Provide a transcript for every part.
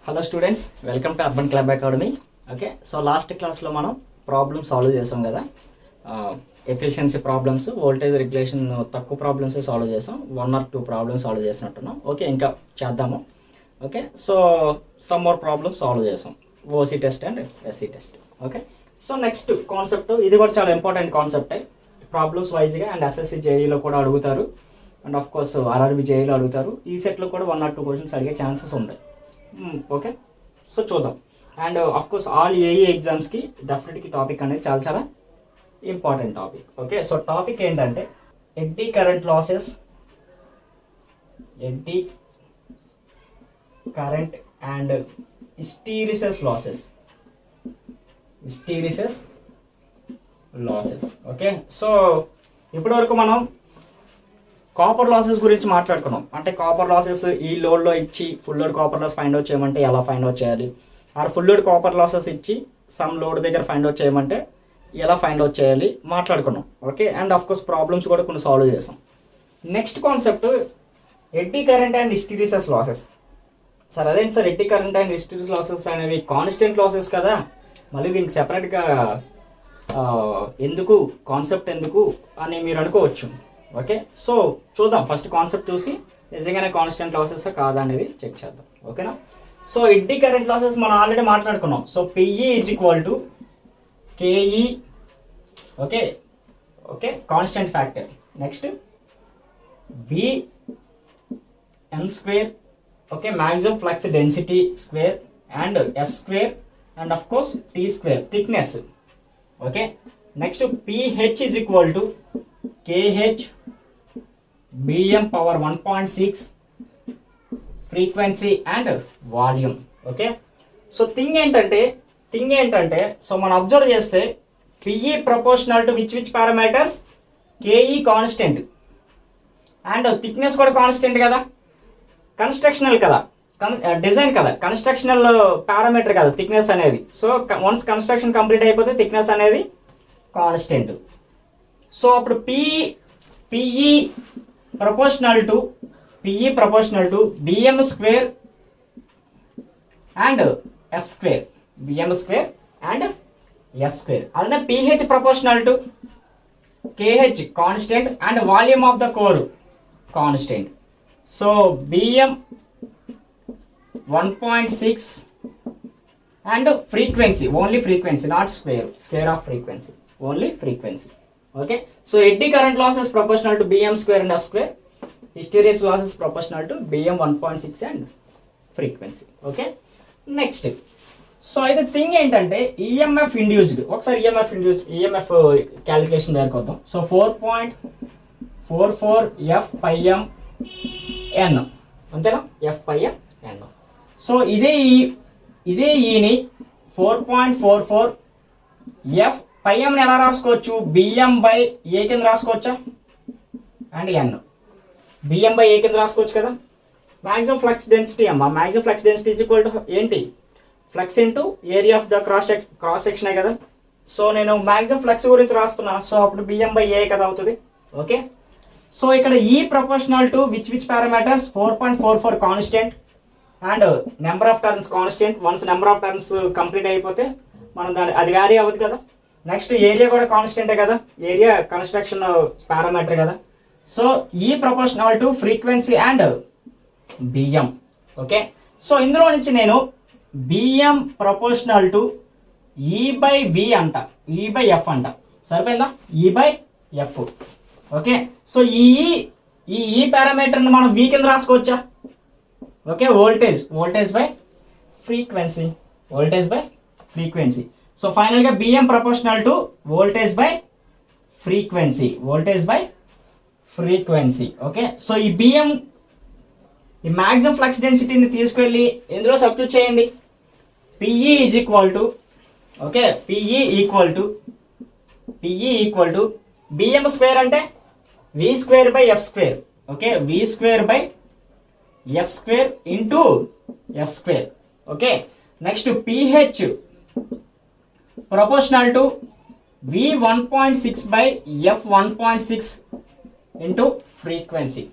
Hello students, welcome to Urban Club Academy. Okay, so last క్లాస్లో మనం problem solve చేసాం కదా. ఎఫిషియన్సీ ప్రాబ్లమ్స్, వోల్టేజ్ రెగ్యులేషన్ తక్కువ problems solve చేసాం. 1 or 2 ప్రాబ్లమ్స్ సాల్వ్ చేసినట్టున్నాం. ఓకే, ఇంకా చేద్దాము. Okay, so some more problems solve చేసాం, OC test and SC test. Okay, so next concept, ఇది కూడా చాలా ఇంపార్టెంట్ కాన్సెప్టే. ప్రాబ్లమ్స్ వైజ్గా అండ్ ఎస్ఎస్సి జేఈలో కూడా అడుగుతారు, అండ్ ఆఫ్ కోర్స్ ఆర్ఆర్బి జేఈలో అడుగుతారు. ఈ సెట్లో కూడా 1 or 2 క్వశ్చన్స్ అడిగే ఛాన్సెస్ ఉంటాయి. ఓకే, సో చూద్దాం. And of course all AE ఎగ్జామ్స్కి డెఫినెట్గా టాపిక్ అనేది చాలా చాలా important topic. Okay, so topic ఏంటంటే eddy current losses, eddy current and hysteresis losses, hysteresis losses. Okay, so ఇప్పటివరకు మనం కాపర్ లాసెస్ గురించి మాట్లాడుకున్నాం. అంటే కాపర్ లాసెస్ ఈ లోడ్లో ఇచ్చి full load copper loss find out చేయమంటే ఎలా ఫైండ్ అవుట్ చేయాలి, or full load copper losses ఇచ్చి సమ్ లోడ్ దగ్గర ఫైండ్ అవుట్ చేయమంటే ఎలా ఫైండ్ అవుట్ చేయాలి మాట్లాడుకున్నాం. Okay, and of course problems కూడా కొన్ని సాల్వ్ చేసాం. Next concept eddy current and hysteresis losses. Sir అదేంటి sir, eddy current and hysteresis losses అనేవి కాన్స్టెంట్ లాసెస్ కదా, మళ్ళీ దీనికి సెపరేట్గా ఎందుకు, కాన్సెప్ట్ ఎందుకు అని మీరు అనుకోవచ్చు. ఓకే, సో చూద్దాం. ఫస్ట్ కాన్సెప్ట్ చూసి నిజంగానే కాన్స్టెంట్ లాసెస్ కాదా అనేది చెక్ చేద్దాం. ఓకేనా, సో ఎడ్డీ కరెంట్ లాసెస్ మనం ఆల్రెడీ మాట్లాడుకున్నాం. So PE is equal to KE. Okay okay, constant factor. Next BN square, okay, maximum flux density square and F square and of course T square, thickness. Okay, next PH is equal to KH BM power 1.6 frequency and volume. Okay, so thing ఏంటంటే so మనం observe చేస్తే PE proportional to which parameters, KE constant and thickness కూడా constant కదా, constructional కదా, design కదా, constructional parameter కదా thickness అనేది. So once construction complete అయిపోతే థిక్నెస్ అనేది కాన్స్టెంట్. సో అప్పుడు PE proportional to BM square and F square, BM square and F square. అలానే PH proportional to KH constant and volume of the core constant. So BM 1.6 and frequency, only frequency, not square of frequency, only frequency. Okay, so eddy current loss is proportional to bm square and f square, hysteresis loss is proportional to bm 1.6 and frequency. Okay, next, so the thing ఏంటంటే emf induced. ఒకసారి emf calculation దగ్గర కొద్దాం. So 4.44 f pi m n, అంతేనా, f pi m n. So ఇదే ఈని 4.44 f పై ఎంని ఎలా రాసుకోవచ్చు, BM by A కింద రాసుకోవచ్చా, and N BM by A కింద రాసుకోవచ్చు కదా. మ్యాక్సిమం ఫ్లక్స్ డెన్సిటీ అమ్మా, maximum flux density is equal to ఏంటి, flux into area of the cross సెక్షనే కదా. సో నేను మ్యాక్సిమం ఫ్లక్స్ గురించి రాస్తున్నా, సో అప్పుడు బిఎం బై ఏ కదా అవుతుంది. ఓకే, సో ఇక్కడ ఈ proportional to which parameters, 4.44 constant and number of turns constant. Once number of turns complete అయిపోతే మనం అది వ్యారీ అవ్వదు కదా. నెక్స్ట్ ఏరియా కూడా కాన్స్టెంటే కదా, ఏరియా కన్స్ట్రక్షన్ పారామీటర్ కదా. సో ఈ proportional to frequency and BM. Okay, so ఇందులో నుంచి నేను బిఎం ప్రపోర్షనల్ టు ఈ బై వి అంట, ఈ బై ఎఫ్ అంట, సరిపోయిందా, ఈ బై ఎఫ్. ఓకే, సో ఈ పారామీటర్ని మనం వి కింద రాసుకోవచ్చా. Okay, voltage by frequency, voltage by frequency. So ఫైనల్గా BM proportional to voltage by frequency, okay, so ఈ బిఎం, ఈ మ్యాక్సిమం ఫ్లక్స్ డెన్సిటీని తీసుకెళ్ళి ఇందులో సబ్స్టిట్యూట్ చేయండి. PE is equal to, okay, PE equal to BM square అంటే V square by F square. Okay, V square by F square into F square. Okay, next PH proportional to v 1.6 by f 1.6 into frequency.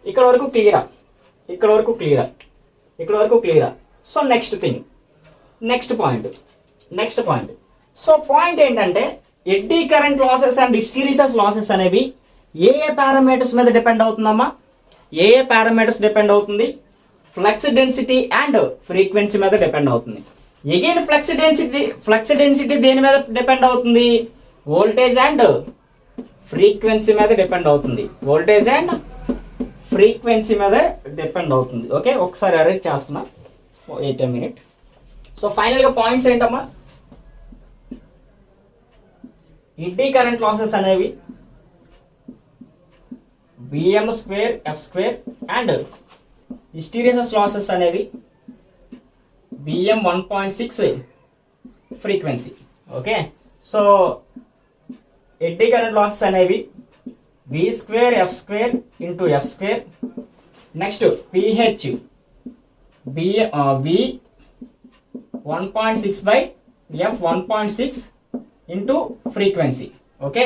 ఇక్కడ వరకు క్లియరా, so next point so point ఏంటంటే eddy current losses and hysteresis losses అనేవి ఏ parameters మీద depend అవుతుందమ్మా? ఏ parameters depend అవుతుంది? ఫ్లక్స్ డెన్సిటీ అండ్ ఫ్రీక్వెన్సీ మీద డిపెండ్ అవుతుంది. ఎగైన్ ఫ్లక్స్ డెన్సిటీ దేని మీద డిపెండ్ అవుతుంది? వోల్టేజ్ అండ్ ఫ్రీక్వెన్సీ మీద డిపెండ్ అవుతుంది. వోల్టేజ్ అండ్ ఫ్రీక్వెన్సీ మీద డిపెండ్ అవుతుంది. ఓకే, ఒకసారి అరేంజ్ చేస్తున్నా, వెయిట్ ఎ మినిట్. సో ఫైనల్గా పాయింట్స్ ఏంటమ్మా? ఎడ్డీ కరెంట్ లాసెస్ అనేవి Vm square F square and hysteresis losses అనేవి Vm 1.6 frequency. Okay, so eddy current losses అనేవి V square F square into F square. Next PH V 1.6 by F 1.6 into frequency. Okay,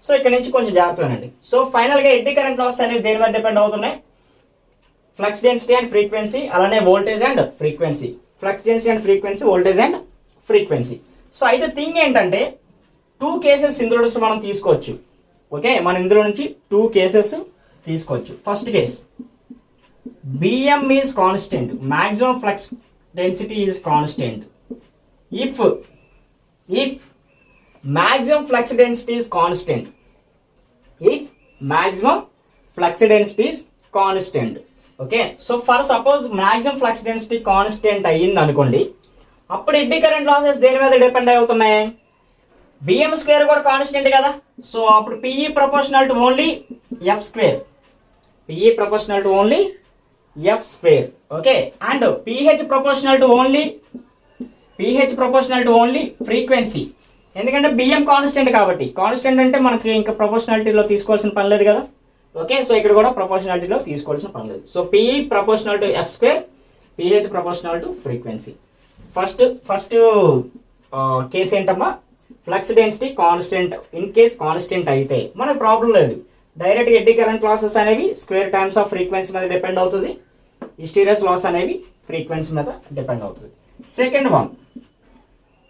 so ఇక్కడ నుంచి కొంచెం జాగ్రత్తగానండి. So ఫైనల్గా eddy current losses అనేవి దేని మీద డిపెండ్ అవుతున్నాయి? ఫ్లక్స్ డెన్సిటీ అండ్ ఫ్రీక్వెన్సీ, అలానే voltage and frequency. Flux density and frequency, voltage and frequency. So అయితే థింగ్ ఏంటంటే 2 కేసెస్ ఇందులో నుంచి మనం తీసుకోవచ్చు. ఓకే, మనం ఇందులో నుంచి 2 కేసెస్ తీసుకోవచ్చు. First case, Bm is constant, maximum flux density is constant. If maximum flux density is constant. If maximum flux density is constant. Okay, so for suppose maximum flux density constant అయ్యింది అనుకోండి, అప్పుడు eddy current losses దేని మీద depend అవుతున్నాయి? Bm square కూడా constant కదా. So అప్పుడు PE proportional to only F square. PE proportional to only F square. Okay, and PH proportional to only frequency. ఎందుకంటే బిఎం కాన్స్టెంట్ కాబట్టి, కాన్స్టెంట్ అంటే మనకి ఇంకా ప్రపోర్షనాలిటీలో తీసుకోవాల్సిన పని లేదు కదా. ఓకే, సో ఇక్కడ కూడా ప్రపోర్షనాలిటీలో తీసుకోవాల్సిన పని లేదు. So PE proportional to F square, PH proportional to frequency. First case ఏంటమ్మా? Flux density constant. In case constant అయితే మనకు ప్రాబ్లం లేదు, డైరెక్ట్ ఎడ్డీ కరెంట్ లాసెస్ అనేవి స్క్వేర్ టైమ్స్ ఆఫ్ ఫ్రీక్వెన్సీ మీద డిపెండ్ అవుతుంది. హిస్టెరిసిస్ లాస్ అనేవి ఫ్రీక్వెన్సీ మీద depend అవుతుంది. Second one,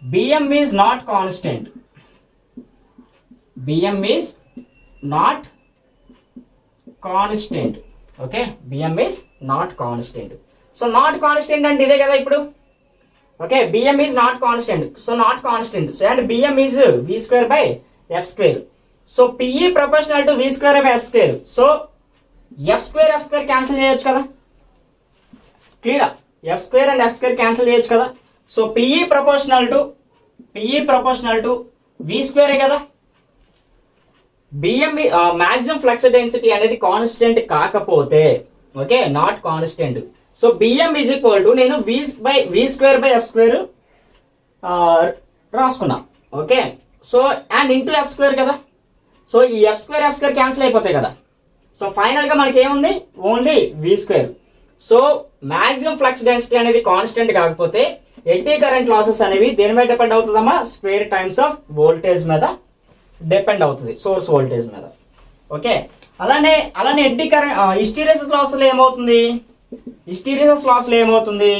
Bm is not constant. Bm is not constant. Okay, Bm is not constant. So not constant అంటే ఇదే కదా ఇప్పుడు. Okay, Bm is not constant. So not constant. So and Bm is V square by F square. So PE proportional to V square by F square. So F square cancel చేయొచ్చు కదా. క్లియరా? F square and F square cancel చేయొచ్చు కదా. So PE proportional to V స్క్వేరే కదా. BM maximum flux density అనేది constant కాకపోతే, okay, not constant. So BM is equal to నేను V square by F square రాసుకున్నా. Okay, so and into F square కదా. So ఈ ఎఫ్ స్క్వేర్ క్యాన్సిల్ అయిపోతాయి కదా. సో ఫైనల్గా మనకి ఏముంది? Only V square. So maximum flux density అనేది కాన్స్టెంట్ కాకపోతే ఎడ్డీ కరెంట్ లాసెస్ అనేవి దేని మీద డిపెండ్ అవుతుందమ్మా? స్క్వేర్ టైమ్స్ ఆఫ్ వోల్టేజ్ మీద డిపెండ్ అవుతుంది, సోర్స్ వోల్టేజ్ మీద. ఓకే, అలానే ఎడ్డీ కరెంట్ హిస్టెరిసిస్ లాస్లో ఏమవుతుంది?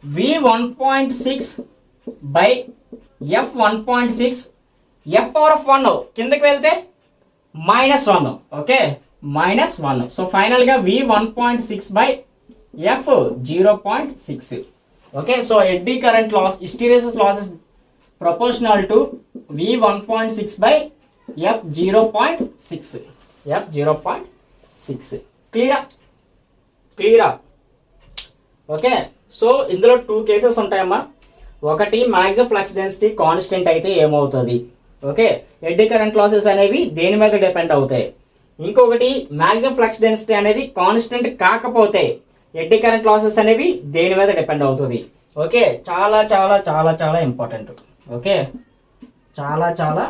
V 1.6 by F 1.6, F power of 1 కిందకి వెళ్తే -1. ఓకే, -1. సో ఫైనల్గా V 1.6 by F 0.6. Okay, so eddy current loss, hysteresis losses proportional to V 1.6 by F 0.6. క్లియరా? ఓకే, సో ఇందులో 2 cases ఉంటాయమ్మా. ఒకటి, మ్యాక్సిమం ఫ్లక్స్ డెన్సిటీ కాన్స్టెంట్ అయితే ఏమవుతుంది? ఓకే, ఎడ్డీ కరెంట్ లాసెస్ అనేవి దేని మీద డిపెండ్ అవుతాయి. ఇంకొకటి, మ్యాక్సిమం ఫ్లక్స్ డెన్సిటీ అనేది కాన్స్టెంట్ కాకపోతే ఎడ్డీ కరెంట్ లాసెస్ అనేవి దేని మీద డిపెండ్ అవుతుంది. ఓకే, చాలా చాలా చాలా చాలా ఇంపార్టెంట్. ఓకే, చాలా చాలా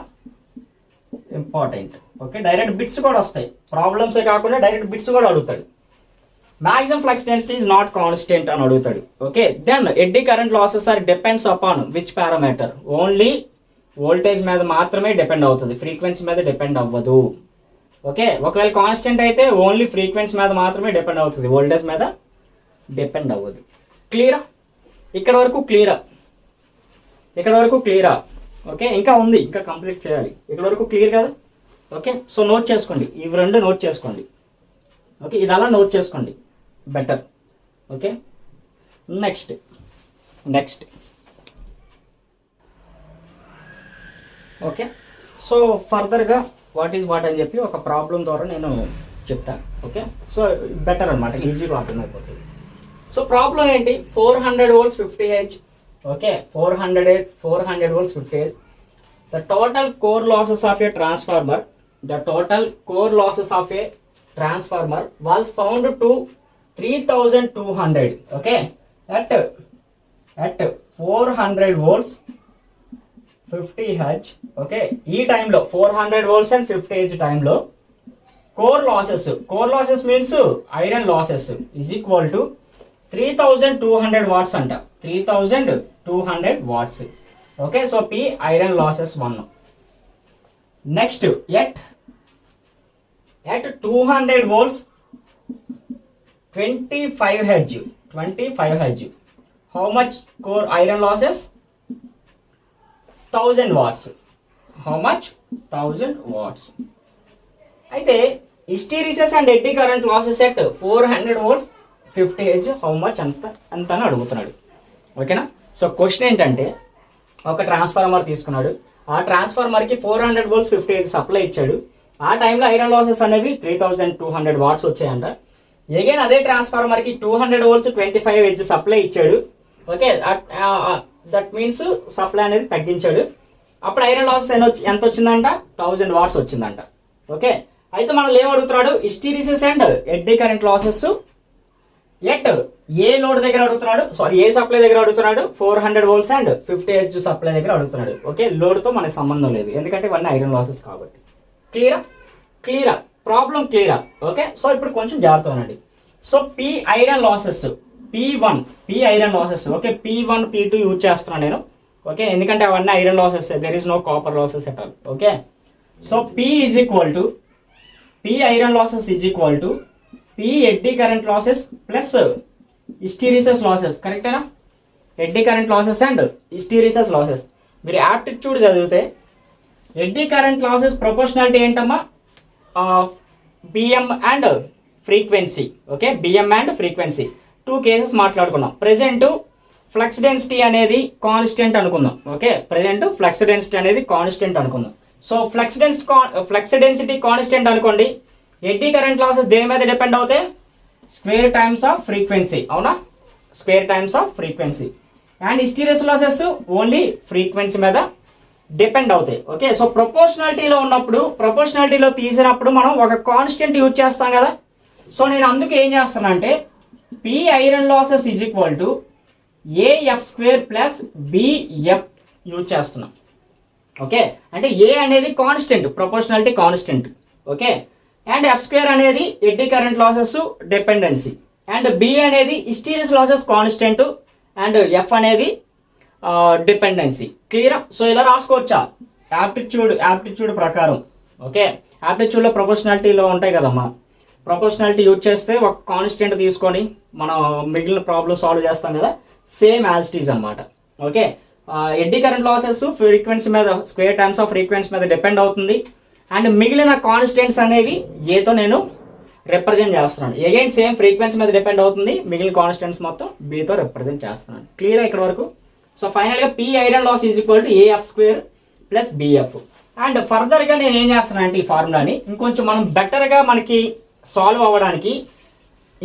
ఇంపార్టెంట్. ఓకే, డైరెక్ట్ బిట్స్ కూడా వస్తాయి, ప్రాబ్లమ్సే కాకుండా డైరెక్ట్ బిట్స్ కూడా అడుగుతాడు. Maximum flux density is not constant అని అడుగుతాడు. Okay, then eddy current losses are depends upon which parameter? Only voltage మీద మాత్రమే డిపెండ్ అవుతుంది, ఫ్రీక్వెన్సీ మీద డిపెండ్ అవ్వదు. ఓకే, ఒకవేళ కాన్స్టెంట్ అయితే ఓన్లీ ఫ్రీక్వెన్సీ మీద మాత్రమే డిపెండ్ అవుతుంది, వోల్టేజ్ మీద డిపెండ్ అవ్వదు. క్లియరా? ఇక్కడ వరకు క్లియరా? ఓకే, ఇంకా ఉంది, ఇంకా కంప్లీట్ చేయాలి. ఇక్కడ వరకు క్లియర్ కదా? ఓకే, సో నోట్ చేసుకోండి, ఇవి రెండు నోట్ చేసుకోండి. ఓకే, ఇది అలా నోట్ చేసుకోండి better. Okay, next okay, so ఫర్దర్గా వాట్ ఈజ్ వాట్ అని చెప్పి ఒక ప్రాబ్లం ద్వారా నేను చెప్తాను. ఓకే, సో బెటర్ అనమాట, ఈజీగా అర్థమైపోతుంది. సో ప్రాబ్లం ఏంటి? 400 volts 50 Hz. Okay, 400 volts 50 Hz. The total core losses of a transformer was found to 3200. Okay, at 400 volts 50 Hz. Okay, ఈ టైంలో 400 volts and 50 Hz టైంలో core losses means iron losses is equal to 3200 watts అంట. 3200 watts. Okay, so P iron losses 1. Next, at 200 volts 25 Hz, how much core iron losses? 1000 watts. How much? 1000 watts. అయితే hysteresis and eddy current losses at 400 volts 50 Hz how much అంత అని అడుగుతున్నాడు. ఓకేనా? So question ఏంటంటే, ఒక transformer తీసుకున్నాడు, ఆ ట్రాన్స్ఫార్మర్కి 400 volts 50 Hz supply ఇచ్చాడు. ఆ టైంలో ఐరన్ లాసెస్ అనేవి 3200 watts వచ్చాయంట. ఎగైన్ అదే ట్రాన్స్ఫార్మర్కి 200 volts 25 Hz సప్లై ఇచ్చాడు. ఓకే, దట్ మీన్స్ సప్లై అనేది తగ్గించాడు. అప్పుడు ఐరన్ లాసెస్ ఎంత వచ్చిందంట? 1000 watts వచ్చిందంట. ఓకే, అయితే మనల్ని ఏం అడుగుతున్నాడు? Hysteresis and eddy current losses at a load దగ్గర అడుగుతున్నాడు, ఏ సప్లై దగ్గర అడుగుతున్నాడు? 400 volts అండ్ 50 Hz సప్లై దగ్గర అడుగుతున్నాడు. ఓకే, లోడ్తో మనకి సంబంధం లేదు, ఎందుకంటే ఇవన్నీ ఐరన్ లాసెస్ కాబట్టి. క్లియరా? ప్రాబ్లం క్లియరా? ఓకే, సో ఇప్పుడు కొంచెం జాగ్రత్త ఉండండి. So P iron losses, P iron losses. Okay, P1 P2 use చేస్తున్నాను నేను. ఓకే, ఎందుకంటే అవన్నీ iron losses, there is no copper losses at all. Okay, so P iron losses is equal to P eddy current losses plus hysteresis losses. కరెక్టేనా? Eddy current losses and hysteresis losses. మీరు aptitude చదివితే eddy current losses proportionality ఏంటమ్మా? BM and frequency. Okay, BM and frequency. 2 cases మాట్లాడుకున్నాం. Present flux density అనేది constant అనుకుందాం. Okay, present flux density అనేది constant అనుకుందాం. So flux density constant అనుకోండి. Eddy current losses దేని మీద డిపెండ్ అవుతాయి? Square times of frequency. అవునా? Square times of frequency. And hysteresis losses only frequency మీద డిపెండ్ అవుతాయి. ఓకే, సో ప్రపోర్షనాలిటీలో తీసినప్పుడు మనం ఒక కాన్స్టెంట్ యూజ్ చేస్తాం కదా. సో నేను అందుకు ఏం చేస్తానంటే P iron losses is equal to AF square plus BF use చేస్తున్నాం. ఓకే, అంటే ఏ అనేది constant, proportionality constant. Okay, and F square అనేది eddy current losses dependency, and B అనేది hysteresis losses constant, and F అనేది dependency. క్లియరా? So ఇలా రాసుకోవచ్చా aptitude ప్రకారం? ఓకే, యాప్టిట్యూడ్లో ప్రపోర్షనాలిటీలో ఉంటాయి కదమ్మా. ప్రపోర్షనాలిటీ యూజ్ చేస్తే ఒక కాన్స్టెంట్ తీసుకొని మనం మిగిలిన ప్రాబ్లమ్ సాల్వ్ చేస్తాం కదా, సేమ్ యాజ్ ఇట్ ఈజ్ అనమాట. Okay, eddy current losses frequency మీద, స్క్వేర్ టైమ్స్ ఆఫ్ ఫ్రీక్వెన్సీ మీద డిపెండ్ అవుతుంది. అండ్ మిగిలిన కాన్స్టెంట్స్ అనేవి ఏతో నేను రిప్రజెంట్ చేస్తున్నాను. అగైన్ సేమ్ ఫ్రీక్వెన్సీ మీద డిపెండ్ అవుతుంది. మిగిలిన కాన్స్టెంట్స్ మొత్తం బీతో రిప్రజెంట్ చేస్తున్నాను. క్లియర్ ఇక్కడ వరకు? సో ఫైనల్గా P iron loss is equal to AF square plus BF. And ఫర్దర్గా నేను ఏం చేస్తున్నాను అంటే ఈ ఫార్ములాని ఇంకొంచెం మనం బెటర్గా మనకి సాల్వ్ అవ్వడానికి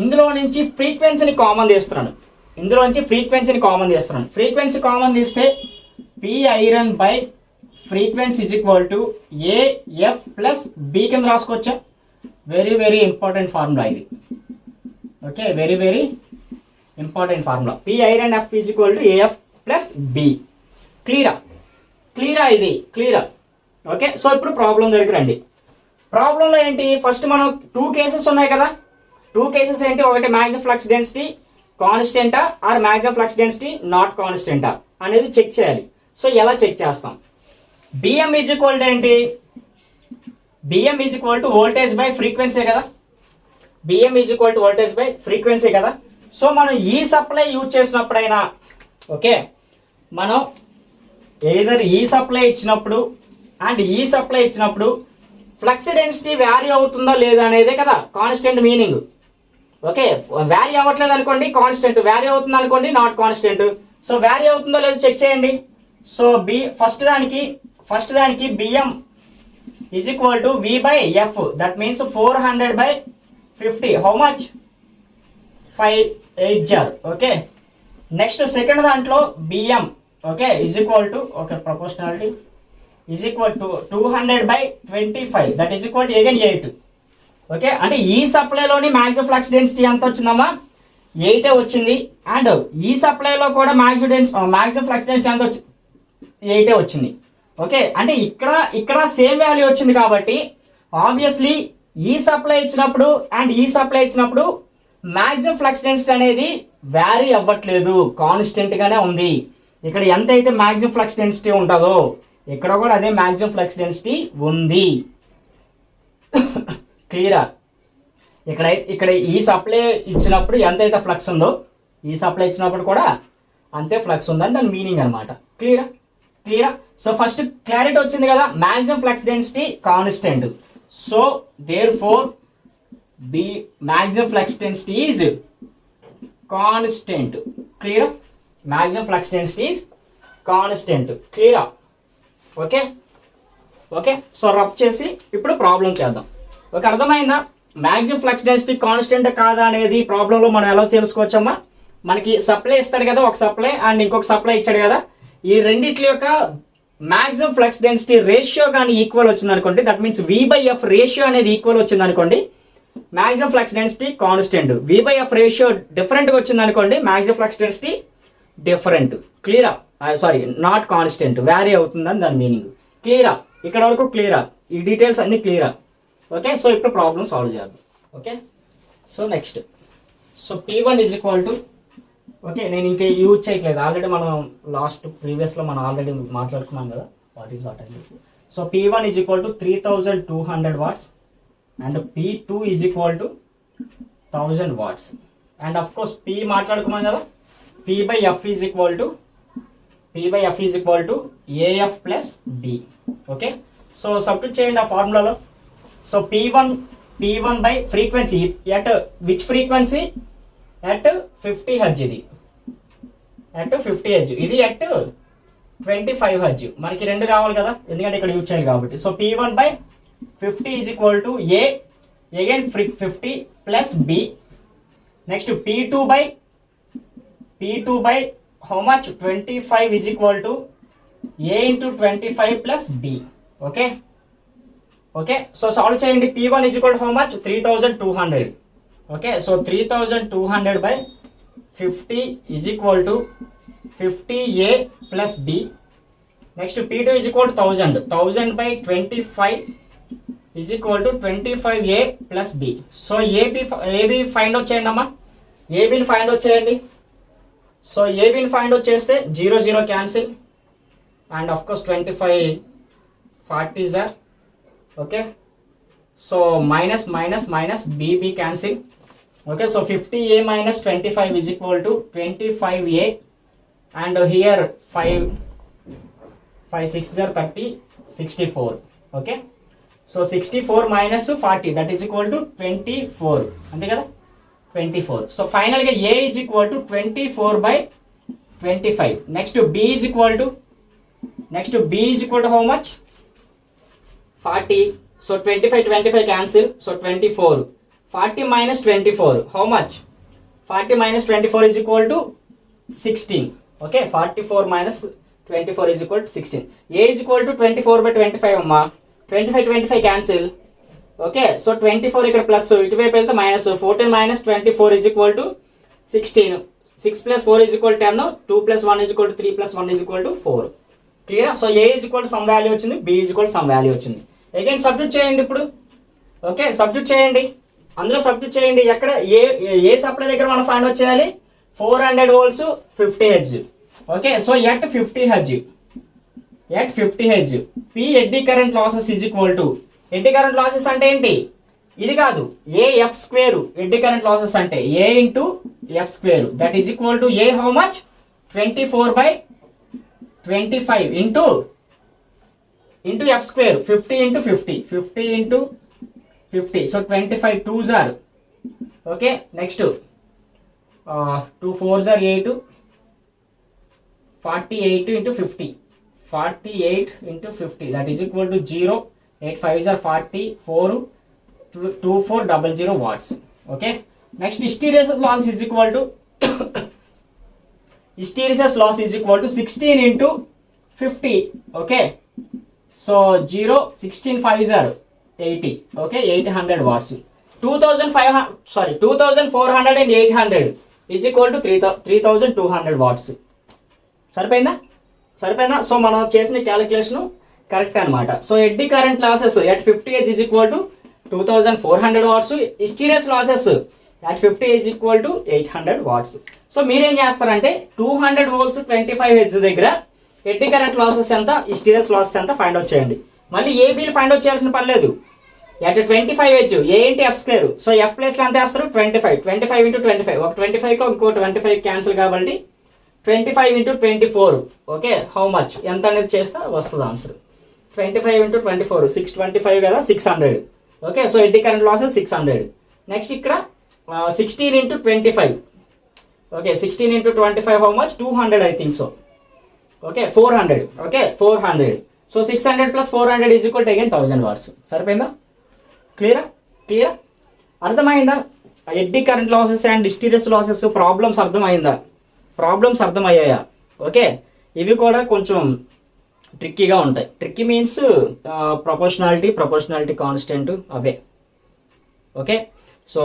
ఇందులో నుంచి ఫ్రీక్వెన్సీని కామన్ తీస్తున్నాను. ఫ్రీక్వెన్సీ కామన్ తీస్తే P iron by frequency is equal to AF plus B కింద రాసుకోవచ్చా? వెరీ ఇంపార్టెంట్ ఫార్ములా ఇది. Okay, very important formula. P iron F is equal to AF plus B. క్లియరా ఇది? క్లియరా? ఓకే, సో ఇప్పుడు problem దగ్గరికి రండి. ప్రాబ్లంలో ఏంటి? ఫస్ట్ మనం 2 కేసెస్ ఉన్నాయి కదా. 2 కేసెస్ ఏంటి? ఒకటి మ్యాక్సిమం ఫ్లక్స్ డెన్సిటీ కాన్స్టెంటా or maximum flux density not కాన్స్టెంటా అనేది చెక్ చేయాలి. సో ఎలా చెక్ చేస్తాం? బిఎం ఈజ్ ఈక్వల్ టు ఏంటి? BM is equal to voltage by frequency కదా. BM is equal to voltage by frequency కదా. సో మనం ఈ సప్లై యూజ్ చేసినప్పుడైనా ఓకే, మనం ఏదర్ ఈ సప్లై ఇచ్చినప్పుడు అండ్ ఈ సప్లై ఇచ్చినప్పుడు ఫ్లక్స్ డెన్సిటీ వ్యారీ అవుతుందా లేదా అనేదే కదా కాన్స్టెంట్ మీనింగ్. ఓకే, వ్యారీ అవ్వట్లేదు అనుకోండి కాన్స్టెంట్, వ్యారీ అవుతుంది అనుకోండి నాట్ కాన్స్టెంట్. సో వ్యారీ అవుతుందో లేదో చెక్ చేయండి. సో ఫస్ట్ దానికి BM is equal to V by F, that means 400/50. How much? 580. Okay, next second దాంట్లో BM okay is equal to okay proportionality is equal to 200/25, that is equal to again 8. Okay, అంటే ఈ సప్లైలోని maximum flux density ఎంత వచ్చిందమ్మా? 8 వచ్చింది. And ఈ సప్లైలో కూడా maximum flux density ఎంత వచ్చింది? 8 వచ్చింది. ఓకే, అంటే ఇక్కడ సేమ్ వాల్యూ వచ్చింది కాబట్టి ఆబ్వియస్లీ ఈ సప్లై ఇచ్చినప్పుడు అండ్ ఈ సప్లై ఇచ్చినప్పుడు మ్యాక్సిమం ఫ్లక్స్ డెన్సిటీ అనేది వ్యారీ అవ్వట్లేదు, కాన్స్టెంట్గానే ఉంది. ఇక్కడ ఎంత అయితే మ్యాక్సిమం ఫ్లక్స్ డెన్సిటీ ఉంటుందో ఇక్కడ కూడా అదే మ్యాక్సిమం ఫ్లక్స్ డెన్సిటీ ఉంది. క్లియరా? ఇక్కడ ఈ సప్లై ఇచ్చినప్పుడు ఎంతైతే ఫ్లక్స్ ఉందో ఈ సప్లై ఇచ్చినప్పుడు కూడా అంతే ఫ్లక్స్ ఉందని దాని మీనింగ్ అనమాట. క్లియరా? సో ఫస్ట్ క్లారిటీ వచ్చింది కదా, maximum flux density constant. So therefore maximum flux density is constant. క్లియరా? Maximum flux density is constant. క్లియరా? ఓకే, సో రబ్ చేసి ఇప్పుడు ప్రాబ్లం చేద్దాం. ఓకే, అర్థమైందా? మ్యాక్సిమం ఫ్లక్స్ డెన్సిటీ కాన్స్టెంట్ కాదా అనేది ప్రాబ్లంలో మనం ఎలా తెలుసుకోవచ్చమ్మా? మనకి సప్లై ఇస్తాడు కదా, ఒక సప్లై అండ్ ఇంకొక సప్లై ఇచ్చాడు కదా, ఈ రెండిట్ల యొక్క మ్యాక్సిమం ఫ్లక్స్ డెన్సిటీ రేషియో కానీ ఈక్వల్ వచ్చింది అనుకోండి, దట్ మీన్స్ V/F రేషియో అనేది ఈక్వల్ వచ్చింది అనుకోండి, maximum flux density constant. V/F ratio డిఫరెంట్గా వచ్చింది అనుకోండి, మ్యాక్సిమం ఫ్లక్స్ డెన్సిటీ డిఫరెంట్. క్లియరా? సారీ, నాట్ కాన్స్టెంట్, వ్యారీ అవుతుందని దాని మీనింగ్. క్లియరా? ఇక్కడ వరకు క్లియరా? ఈ డీటెయిల్స్ అన్ని క్లియరా? ఓకే, సో ఇప్పుడు ప్రాబ్లం సాల్వ్ చేద్దాం. Okay, so next so P1 is equal to okay, నేను ఇంకా యూజ్ చేయట్లేదు, ఆల్రెడీ మనం ప్రీవియస్లో మనం ఆల్రెడీ మాట్లాడుకున్నాం కదా వాట్ అని చెప్పి. So P1 is equal to 3200 watts and P2 is equal to 1000 watts. And of course P మాట్లాడుకున్నాం కదా, P/F is equal to AF plus B. Okay, so substitute చేయండి ఆ ఫార్ములాలో. So P1 by frequency at which frequency? At 50 hertz. At 50 hertz, ఇది at 25 hertz. మనకి రెండు కావాలి కదా, ఎందుకంటే ఇక్కడ యూజ్ చేయాలి కాబట్టి. So P1 by 50 is equal to A again 50 plus B. Next P2 by how much? 25 is equal to A into 25 plus B. Okay, so solve చేయండి. P1 is equal to how much? 3200. Okay, so 3200 by 50 is equal to 50A plus B. Next P2 is equal to 1000 by 25 is equal to 25A plus B. So AB find out చేయండి అమ్మా, ఏబీని find out చేయండి. So ఏబీని find out చేస్తే 0 0 cancel and of course 25 40s are. Okay, so minus BB cancel. Okay, so 50A minus 25 is equal to 25A and here 5 6 are 30 64. Okay, so 64 minus 40 that is equal to 24. అంతే కదా, 24. So ఫైనల్గా A is equal to 24 by 25. Next B is equal to how much? 40. So 25 cancel. So 24. 40 minus 24. How much? 40 minus 24 is equal to 16. Okay. 44 minus 24 is equal to 16. A is equal to 24 by 25 amma. 25 cancel. Okay. So 24 ఇక్కడ plus ఇటువైపు వెళ్తే minus. 14 minus 24 is equal to 16. 6 plus 4 is equal to 10. 2 plus 1 is equal to 3 plus 1 is equal to 4. Clear? So A is equal to some value వచ్చింది, B is equal to some value వచ్చింది. Again substitute చేయండి ఇప్పుడు. Okay, substitute చేయండి, అందులో substitute చేయండి. ఎక్కడ ఏ supply దగ్గర మనం ఫైండ్ అవుట్ చేయాలి? 400 volts 50 hertz. Okay, so at 50 hertz P eddy current losses is equal to, eddy current losses అంటే ఏంటి? ఇది కాదు, AF square. Eddy current losses అంటే A into F square, that is equal to A how much? 24/25 into f square, 50 into 50, 50 into 50, so 25 2s are, okay. Next 2 4s are 8, 48 into 50, 48 into 50, that is equal to 0, 8 5s are 44, 2400 watts, okay. Next hysteresis loss is equal to hysteresis loss is equal to 16 into 50, okay. So 0 16 5s are 80, okay, 800 watts. 2400 and 800 is equal to 3200 watts. సరిపోయిందా? So మనం చేసిన calculation correct అనమాట. So eddy current losses at 50 Hz is equal to 2400 watts. Hysteresis losses at 50 Hz is equal to 800 watts. So మీరేం చేస్తారంటే 200 volts 25 Hz దగ్గర eddy current losses ఎంత, hysteresis losses ఎంత find out చేయండి. మళ్ళీ ఏబీలు ఫైండ్ అవుట్ చేయాల్సిన పని లేదు. ఎట్ 25 Hz ఏ ఇంటి ఎఫ్ స్క్వేర్, సో ఎఫ్ ప్లేస్లో ఎంత వేస్తారు 25 into 25, ఒక 25 ఇంకో 25 క్యాన్సిల్ కాబట్టి 25 into 24, ఓకే. హౌ మచ్ ఎంత అనేది చేస్తే వస్తుంది ఆన్సర్. 25 into 24 625 కదా, 600, okay. So eddy current losses 600. Next ఇక్కడ 16 into 25, okay. 16 into 25 how much 200 I think so, okay. 400, okay, 400. సో 600 plus 400 is equal to again 1000 watts. సరిపోయిందా? క్లియరా? అర్థమైందా? Eddy current losses and hysteresis losses problems అర్థమయ్యాయా? Okay. ఇవి కూడా కొంచెం ట్రిక్కీగా ఉంటాయి. ట్రిక్కీ మీన్స్ ప్రపోర్షనాలిటీ కాన్స్టెంట్ అవే, okay. So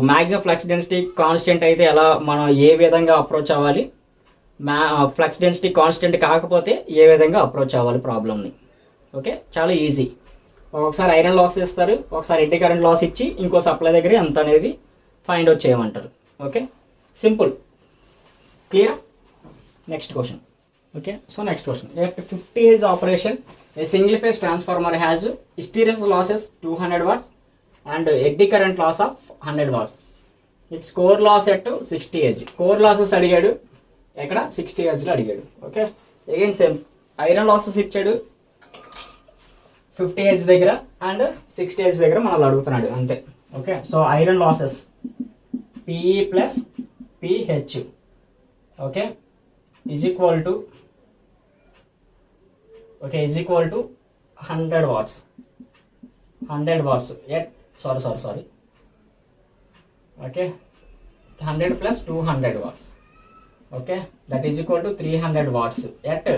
maximum flux density constant అయితే ఎలా మనం ఏ విధంగా అప్రోచ్ అవ్వాలి, ఫ్లక్స్ డెన్సిటీ కాన్స్టెంట్ కాకపోతే ఏ విధంగా అప్రోచ్ అవ్వాలి ప్రాబ్లమ్ని, ఓకే. చాలా ఈజీ. ఒకసారి ఐరన్ లాస్ ఇస్తారు, ఒకసారి ఎడ్డీ కరెంట్ లాస్ ఇచ్చి ఇంకో సప్లై దగ్గర ఎంత అనేది ఫైండ్ అవుట్ చేయమంటారు, okay. Simple, clear. Next question, okay. So next question, at 50 Hz operation a single phase transformer has hysteresis losses 200 watts and eddy current loss of 100 watts. Its core loss at 60 Hz. Core losses అడిగాడు, ఎక్కడ 60 Hzలో అడిగాడు, okay. Again same iron losses ఇచ్చాడు 50 Hz దగ్గర and 60 Hz దగ్గర మనల్ని అడుగుతున్నాడు అంతే, okay. So iron losses PE plus PH, okay, is equal to 100 watts at sorry okay, 100 plus 200 watts, okay, that is equal to 300 watts at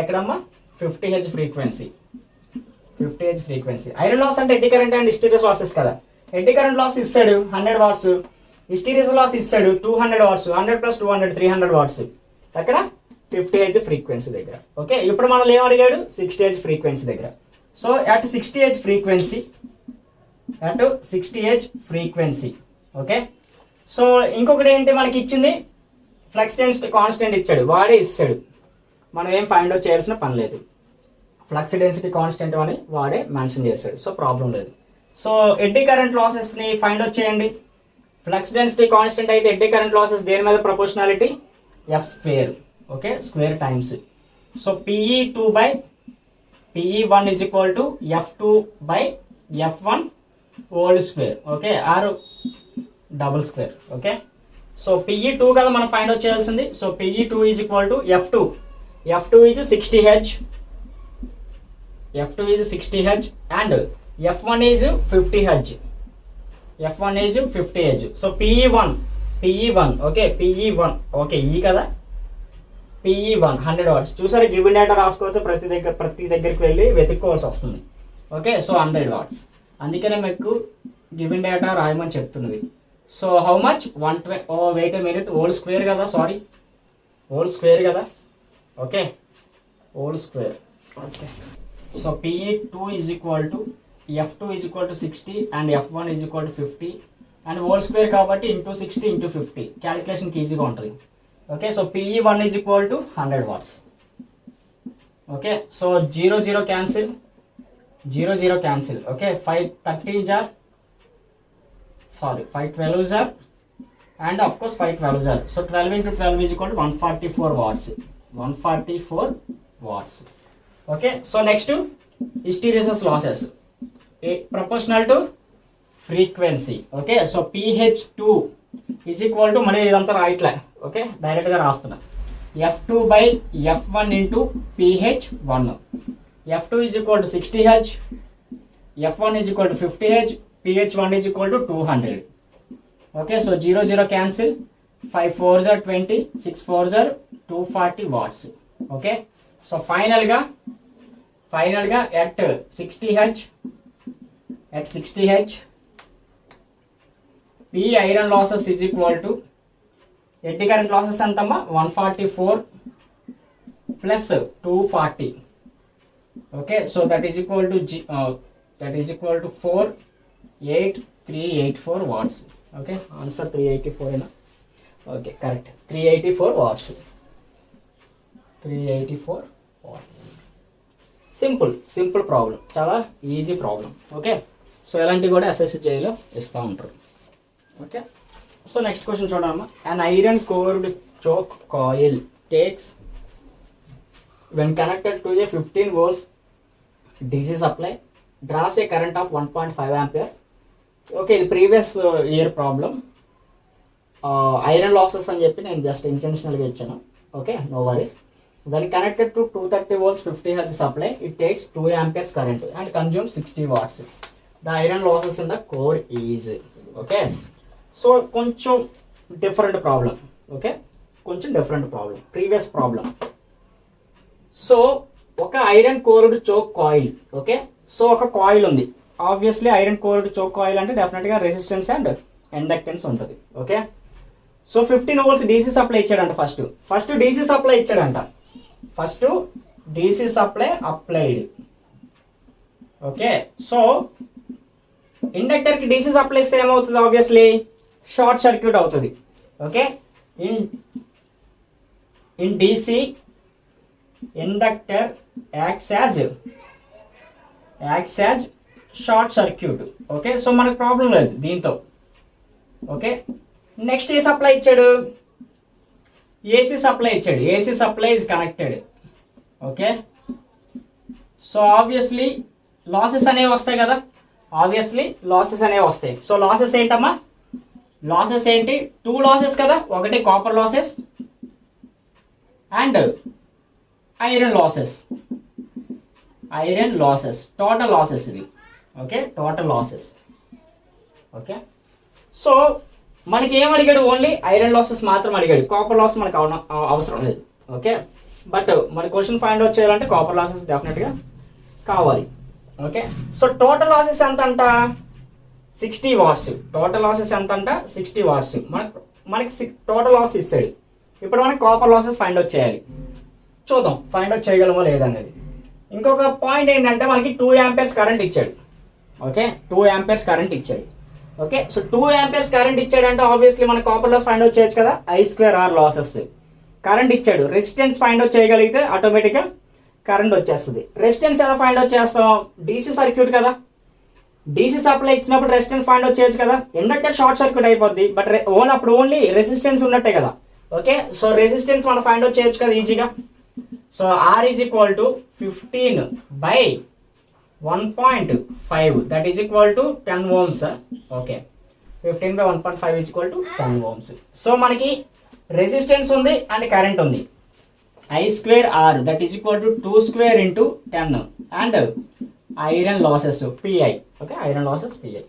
ఎక్కడమ్మా 50 Hz frequency. Iron loss అంటే eddy current and hysteresis losses కదా. Eddy current loss ఇస్తాడు 100 watts, హిస్టీరియస్ loss ఇస్తాడు 200 watts, 100 plus 200 300 watts అక్కడ 50 Hz frequency దగ్గర, okay. ఇప్పుడు మనల్ని ఏం అడిగాడు 60 Hz ఫ్రీక్వెన్సీ దగ్గర. So at 60 Hz frequency, okay. So ఇంకొకటి ఏంటి మనకి ఇచ్చింది, ఫ్లక్స్ డెన్సిటీ కాన్స్టెంట్ ఇచ్చాడు, వాడే ఇస్తాడు, మనం ఏం ఫైండ్ అవుట్ చేయాల్సిన పని లేదు. ఫ్లక్స్ డెన్సిటీ కాన్స్టెంట్ అని వాడే మెన్షన్ చేస్తాడు, సో ప్రాబ్లం లేదు. సో ఎడ్డీ కరెంట్ లాసెస్ని ఫైండ్ అవుట్ చేయండి. ఫ్లక్స్ డెన్సిటీ కాన్స్టెంట్ అయితే ఎడ్డీ కరెంట్ లాసెస్ దేని మీద proportionality, F square, okay, square times. So PE1 is equal to F2 by F1 whole square, okay, or double square, okay. So PE2 కదా మనం find out చేయాల్సింది. So PE2 is equal to F2 is 60 Hz, and F1 is 50 Hz. So PE1, okay, PE1, okay, ఈ కదా PE1 100 watts. చూసారు, given data రాసుకోవచ్చు, ప్రతి దగ్గరికి వెళ్ళి వెతుక్కోవాల్సి వస్తుంది, ఓకే. సో 100 watts, అందుకనే మీకు గివెన్ డేటా రాయమని చెప్తున్నది. So how much 120, wait a minute, whole square కదా, okay, whole square, okay. So PE2 is equal to F2 is equal to 60 and F1 is equal to 50 and whole square కాబట్టి into 60 into 50, క్యాలిక్యులేషన్కి ఈజీగా ఉంటుంది, okay. So PE1 is equal to 100 watts, okay. So 0 cancel, okay. 5 12s are and of course 5 12s are. So 12 into 12 is equal to 144 watts. 144 watts. Okay, so next hysteresis losses proportional to frequency. Okay, so pH2 is equal to మళ్ళీ ఇదంతా రాయట్లే, okay డైరెక్ట్గా రాస్తున్నా. F2 by F1 into pH1. F2 is equal to 60 Hz, F1 is equal to 50 Hz, pH1 is equal to 200. Okay, so 0 0 cancel, 5 4s are 20, 6 4s are 240 watts. Okay, so final ga at 60 Hz, P iron losses is equal to eddy current losses antama 144 plus 240. Okay, so that is equal to 48384 watts. Okay, answer 384 enough. Okay, correct, 384 watts. 384 watts. Simple problem, చాలా easy problem. Okay, so ఇలాంటివి కూడా SSJలో ఇస్తూ ఉంటారు. Okay, so next question చూడమ్మా. అన్ iron cored choke coil takes when connected to a 15 volts DC supply draws a current of 1.5 amperes. Okay, ఇది previous year problem. Iron losses అని చెప్పి నేను just ఇంటెన్షనల్గా ఇచ్చాను. Okay, no worries. when connected to 230 volts 50 Hz supply it takes 2 amperes current and consumes 60 watts. The iron losses in the core is. Okay, so కొంచెం different problem. Okay, కొంచెం different problem, previous problem. So ఒక iron cored choke coil. Okay, so ఒక coil ఉంది. Obviously iron cored choke coil అంటే డెఫినెట్గా resistance and inductance ఉంటుంది. Okay, so 15 volts DC supply ఇచ్చాడంట. First DC supply ఇచ్చాడంట. First DC supply applied. Okay, so ఇండక్టర్కి DC supply ఇస్తే ఏమవుతుంది? ఆబ్వియస్లీ షార్ట్ సర్క్యూట్ అవుతుంది. Okay, in DC inductor acts as short circuit. Okay, so మనకు problem లేదు దీంతో. ఓకే, నెక్స్ట్ ఏ supply ఇచ్చాడు? ఏసీ సప్లై ఇచ్చాడు. AC supply is connected. Okay, so obviously losses అనేవి వస్తాయి కదా. సో లాసెస్ ఏంటమ్మా? లాసెస్ ఏంటి? 2 లాసెస్ కదా. ఒకటి copper losses and iron losses. Total losses ఇది. Okay, total losses. Okay, so మనకి ఏం అడిగాడు? ఓన్లీ ఐరన్ లాసెస్ మాత్రం అడిగాడు. కాపర్ లాస్ మనకు అవసరం లేదు. ఓకే, బట్ మన క్వశ్చన్ ఫైండ్ అవుట్ చేయాలంటే కాపర్ లాసెస్ డెఫినెట్గా కావాలి. ఓకే, సో టోటల్ లాసెస్ ఎంత అంట? 60 వాట్స్. టోటల్ లాసెస్ ఎంత అంట? 60 వాట్స్. మనకి టోటల్ లాస్ ఇస్తాడు. ఇప్పుడు మనకి కాపర్ లాసెస్ ఫైండ్ అవుట్ చేయాలి. చూద్దాం ఫైండ్ అవుట్ చేయగలమో లేదనేది. ఇంకొక పాయింట్ ఏంటంటే మనకి 2 amperes కరెంట్ ఇచ్చాడు. ఓకే, 2 amperes కరెంట్ ఇచ్చాడు. ఓకే, సో 2 amperes కరెంట్ ఇచ్చాడంటే ఆబ్వియస్లీ మన కాపర్ లాస్ ఫైండ్ అవుట్ చేయొచ్చు కదా. I2R losses. కరెంట్ ఇచ్చాడు, రెసిస్టెన్స్ ఫైండ్ అవుట్ చేయగలిగితే ఆటోమేటిక్గా కరెంట్ వచ్చేస్తుంది. రెసిస్టెన్స్ ఎలా ఫైండ్ అవుట్ చేస్తాం? డీసీ సర్క్యూట్ కదా. డీసీ సప్లై ఇచ్చినప్పుడు రెసిస్టెన్స్ ఫైండ్ అవుట్ చేయొచ్చు కదా. ఇండక్టర్ షార్ట్ సర్క్యూట్ అయిపోద్ది, బట్ అప్పుడు ఓన్లీ రెసిస్టెన్స్ ఉన్నట్టే కదా. ఓకే, సో రెసిస్టెన్స్ మనం ఫైండ్ అవుట్ చేయొచ్చు కదా ఈజీగా. So R is equal to 15 by 1.5 that is equal to 10 ohms. Okay, 15 by 1.5 is equal to 10 ohms. So మనకి రెసిస్టెన్స్ ఉంది అండ్ కరెంట్ ఉంది. I2R that is equal to 2 square into 10 and iron losses PI. Okay, iron losses PI.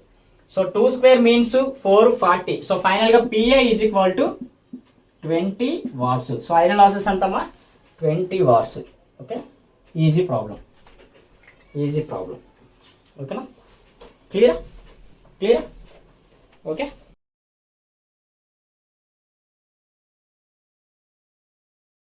So 2 square means 440. So ఫైనల్గా PI is equal to 20 watts. So iron losses ఎంతమ్మా? 20 watts. Okay, easy problem. ఓకేనా? Clear. Okay.